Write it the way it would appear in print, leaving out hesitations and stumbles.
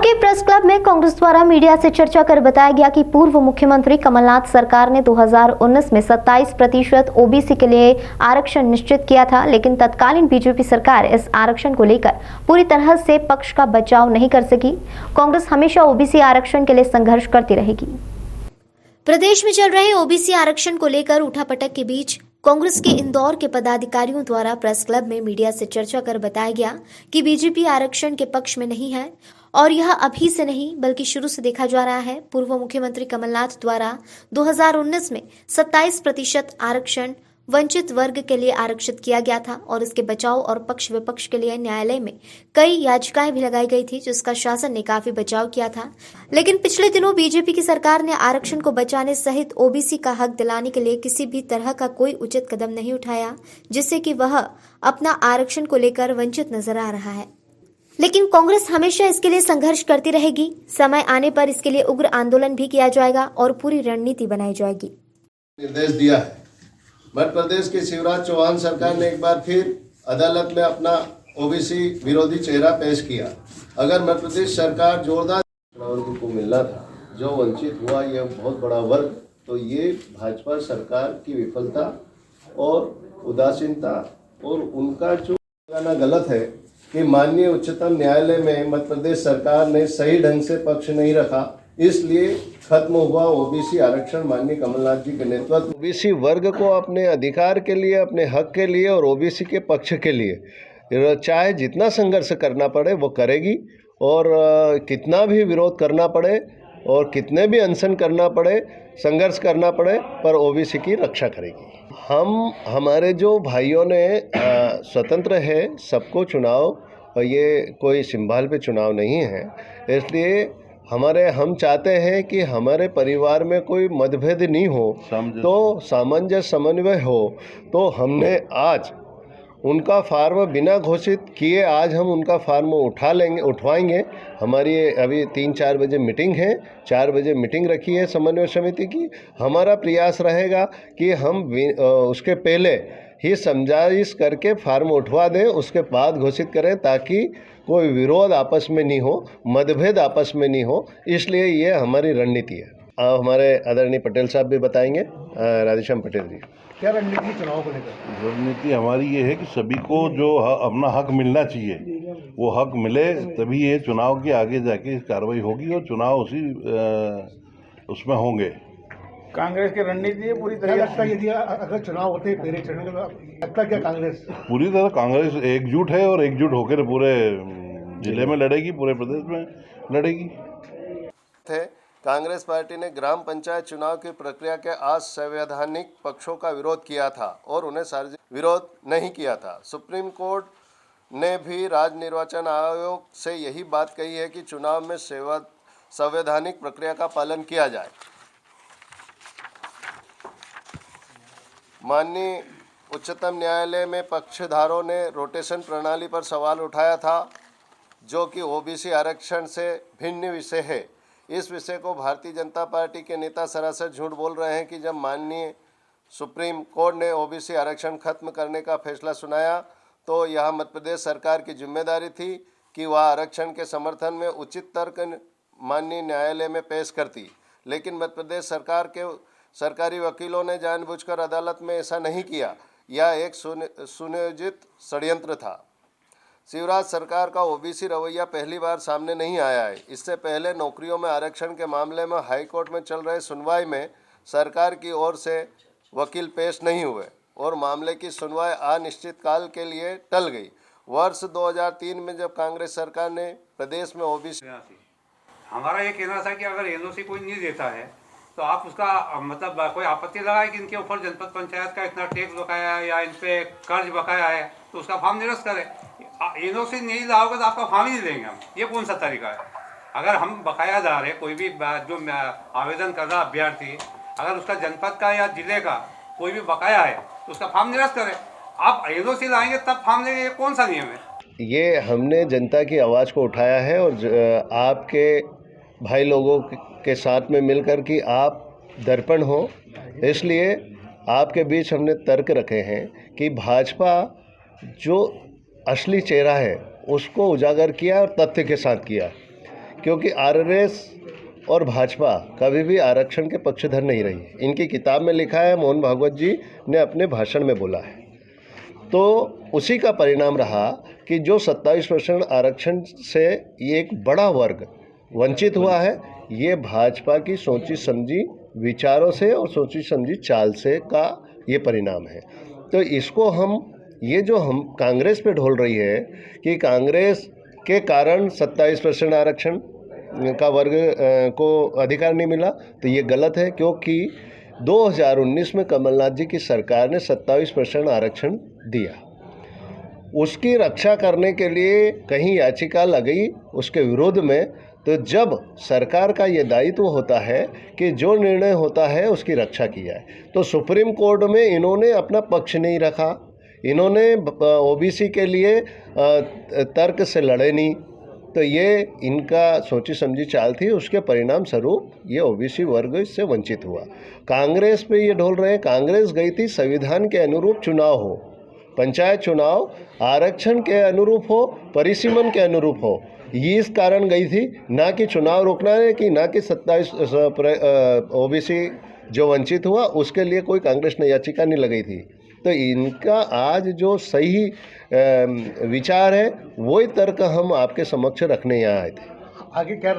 के press club में कांग्रेस द्वारा मीडिया से चर्चा कर बताया गया कि पूर्व मुख्यमंत्री कमलनाथ सरकार ने 2019 में 27% ओबीसी के लिए आरक्षण निश्चित किया था, लेकिन तत्कालीन बीजेपी सरकार इस आरक्षण को लेकर पूरी तरह से पक्ष का बचाव नहीं कर सकी। कांग्रेस हमेशा ओबीसी आरक्षण के लिए संघर्ष करती रहेगी। प्रदेश में चल रहे ओबीसी आरक्षण को लेकर उठापटक के बीच कांग्रेस के इंदौर के पदाधिकारियों द्वारा प्रेस क्लब में मीडिया से चर्चा कर बताया गया कि बीजेपी आरक्षण के पक्ष में नहीं है और यह अभी से नहीं बल्कि शुरू से देखा जा रहा है। पूर्व मुख्यमंत्री कमलनाथ द्वारा 2019 में 27% आरक्षण वंचित वर्ग के लिए आरक्षित किया गया था और इसके बचाव और पक्ष विपक्ष के लिए न्यायालय में कई याचिकाएं भी लगाई गई थी, जिसका शासन ने काफी बचाव किया था। लेकिन पिछले दिनों बीजेपी की सरकार ने आरक्षण को बचाने सहित ओबीसी का हक दिलाने के लिए किसी भी तरह का कोई उचित कदम नहीं उठाया, जिससे कि वह अपना आरक्षण को लेकर वंचित नजर आ रहा है। लेकिन कांग्रेस हमेशा इसके लिए संघर्ष करती रहेगी। समय आने पर इसके लिए उग्र आंदोलन भी किया जाएगा और पूरी रणनीति बनाई जाएगी। निर्देश दिया है। मध्य प्रदेश की शिवराज चौहान सरकार ने एक बार फिर अदालत में अपना ओबीसी विरोधी चेहरा पेश किया। अगर मध्य प्रदेश सरकार जोरदार वर्ग को मिलना था, जो वंचित हुआ यह बहुत बड़ा वर्ग, तो ये भाजपा सरकार की विफलता और उदासीनता और उनका जो लगाना गलत है कि माननीय उच्चतम न्यायालय में मध्य प्रदेश सरकार ने सही ढंग से पक्ष नहीं रखा, इसलिए खत्म हुआ ओबीसी आरक्षण माननीय कमलनाथ जी के नेतृत्व। ओबीसी वर्ग को अपने अधिकार के लिए, अपने हक के लिए और ओबीसी के पक्ष के लिए चाहे जितना संघर्ष करना पड़े वो करेगी और कितना भी विरोध करना पड़े और कितने भी अनशन करना पड़े, संघर्ष करना पड़े, पर ओबीसी की रक्षा करेगी। हमारे जो भाइयों ने स्वतंत्र है, सबको चुनाव, ये कोई सिंबल पे चुनाव नहीं है, इसलिए हम चाहते हैं कि हमारे परिवार में कोई मतभेद नहीं हो, तो सामंजस्य समन्वय हो। तो हमने आज उनका फार्म बिना घोषित किए आज हम उनका फार्म उठवाएंगे। हमारी अभी 3-4 बजे मीटिंग है, 4 बजे मीटिंग रखी है समन्वय समिति की। हमारा प्रयास रहेगा कि हम उसके पहले ही समझाइश करके फार्म उठवा दें, उसके बाद घोषित करें, ताकि कोई विरोध आपस में नहीं हो, मतभेद आपस में नहीं हो। इसलिए ये हमारी रणनीति है। हमारे आदरणीय पटेल साहब भी बताएंगे, राधेश्याम पटेल जी। क्या रणनीति चुनाव को लेकर? रणनीति हमारी ये है कि सभी को जो अपना हक मिलना चाहिए वो हक मिले, तभी ये चुनाव की आगे जाके कार्रवाई होगी और चुनाव उसमें होंगे। कांग्रेस की रणनीति है पूरी तरह लगता है, यदि अगर चुनाव होते हैं पहले चरण में, लगता क्या कांग्रेस पूरी तरह कांग्रेस एकजुट है और एकजुट होकर पूरे जिले में लड़ेगी, पूरे प्रदेश में लड़ेगी। कांग्रेस पार्टी ने ग्राम पंचायत चुनाव की प्रक्रिया के असंवैधानिक पक्षों का विरोध किया था और उन्हें सार्वजनिक विरोध नहीं किया था। सुप्रीम कोर्ट ने भी राज्य निर्वाचन आयोग से यही बात कही है कि चुनाव में संवैधानिक प्रक्रिया का पालन किया जाए। माननीय उच्चतम न्यायालय में पक्षधारों ने रोटेशन प्रणाली पर सवाल उठाया था, जो कि ओबीसी आरक्षण से भिन्न विषय है। इस विषय को भारतीय जनता पार्टी के नेता सरासर झूठ बोल रहे हैं कि जब माननीय सुप्रीम कोर्ट ने ओबीसी आरक्षण खत्म करने का फैसला सुनाया, तो यह मध्य प्रदेश सरकार की जिम्मेदारी थी कि वह आरक्षण के समर्थन में उचित तर्क माननीय न्यायालय में पेश करती। लेकिन मध्य प्रदेश सरकार के सरकारी वकीलों ने जानबूझकर अदालत में ऐसा नहीं किया। यह एक सुनियोजित षड्यंत्र था। शिवराज सरकार का ओबीसी रवैया पहली बार सामने नहीं आया है। इससे पहले नौकरियों में आरक्षण के मामले में हाईकोर्ट में चल रहे सुनवाई में सरकार की ओर से वकील पेश नहीं हुए और मामले की सुनवाई अनिश्चित काल के लिए टल गई। वर्ष 2003 में जब कांग्रेस सरकार ने प्रदेश में ओबीसी, हमारा ये कहना था कि अगर एनओसी कोई नहीं देता है तो आप उसका मतलब कोई आपत्ति लगाए कि इनके ऊपर जनपद पंचायत का इतना टैक्स बकाया है या इन पे कर्ज बकाया है, तो उसका फॉर्म निरस्त करें। एनओसी नहीं लाओगे तो आपका फॉर्म ही नहीं देंगे हम। ये कौन सा तरीका है? अगर हम बकायादार है, कोई भी जो आवेदन कर रहा अभ्यर्थी, अगर उसका जनपद का या जिले का कोई भी बकाया है तो उसका फॉर्म निरस्त करें। आप एनओसी लाएंगे तब फॉर्म लेंगे, ये कौन सा नियम है? ये हमने जनता की आवाज़ को उठाया है और आपके भाई लोगों के साथ में मिलकर कि आप दर्पण हो, इसलिए आपके बीच हमने तर्क रखे हैं कि भाजपा जो असली चेहरा है उसको उजागर किया और तथ्य के साथ किया क्योंकि आरएसएस और भाजपा कभी भी आरक्षण के पक्षधर नहीं रही। इनकी किताब में लिखा है, मोहन भागवत जी ने अपने भाषण में बोला है। तो उसी का परिणाम रहा कि जो 27% आरक्षण से ये एक बड़ा वर्ग वंचित हुआ है, ये भाजपा की सोची समझी विचारों से और सोची समझी चाल से का ये परिणाम है। तो इसको ये जो हम कांग्रेस पे ढोल रही है कि कांग्रेस के कारण 27% आरक्षण का वर्ग को अधिकार नहीं मिला, तो ये गलत है। क्योंकि 2019 में कमलनाथ जी की सरकार ने 27% आरक्षण दिया, उसकी रक्षा करने के लिए कहीं याचिका लगी उसके विरोध में। तो जब सरकार का ये दायित्व होता है कि जो निर्णय होता है उसकी रक्षा की जाए, तो सुप्रीम कोर्ट में इन्होंने अपना पक्ष नहीं रखा, इन्होंने ओबीसी के लिए तर्क से लड़े नहीं। तो ये इनका सोची समझी चाल थी, उसके परिणाम स्वरूप ये ओबीसी वर्ग इससे वंचित हुआ। कांग्रेस पे ये ढोल रहे हैं, कांग्रेस गई थी संविधान के अनुरूप चुनाव हो, पंचायत चुनाव आरक्षण के अनुरूप हो, परिसीमन के अनुरूप हो, ये इस कारण गई थी, ना कि चुनाव रोकना है कि ना कि 27 ओबीसी जो वंचित हुआ उसके लिए कोई कांग्रेस ने याचिका नहीं लगाई थी। तो इनका आज जो सही विचार है वही तर्क हम आपके समक्ष रखने यहाँ आए थे। आगे क्या